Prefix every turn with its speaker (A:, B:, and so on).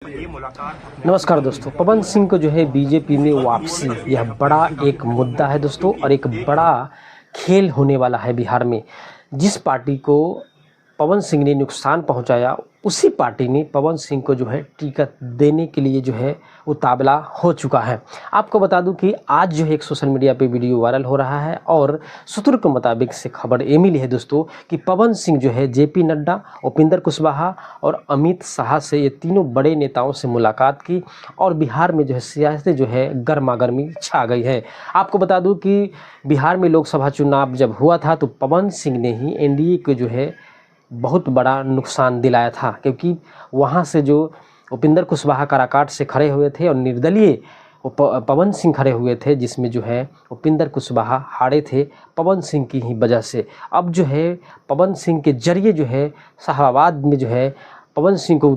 A: ये मुलाकात।
B: नमस्कार दोस्तों, पवन सिंह को जो है बीजेपी में वापसी, यह बड़ा एक मुद्दा है दोस्तों, और एक बड़ा खेल होने वाला है बिहार में। जिस पार्टी को पवन सिंह ने नुकसान पहुंचाया, उसी पार्टी ने पवन सिंह को जो है टिकट देने के लिए जो है उतावला हो चुका है। आपको बता दूं कि आज जो है एक सोशल मीडिया पे वीडियो वायरल हो रहा है, और सूत्रों के मुताबिक से खबर ये मिली है दोस्तों कि पवन सिंह जो है जेपी नड्डा, उपेंद्र कुशवाहा और अमित शाह से, ये तीनों बड़े नेताओं से मुलाकात की, और बिहार में जो है सियासत जो है गर्मा गर्मी छा गई है। आपको बता दूं कि बिहार में लोकसभा चुनाव जब हुआ था तो पवन सिंह ने ही एनडीए को जो है बहुत बड़ा नुकसान दिलाया था, क्योंकि वहाँ से जो उपेंद्र कुशवाहा काराकाट से खड़े हुए थे और निर्दलीय पवन सिंह खड़े हुए थे, जिसमें जो है उपेंद्र कुशवाहा हारे थे पवन सिंह की ही वजह से। अब जो है पवन सिंह के जरिए जो है शाहाबाद में जो है पवन सिंह को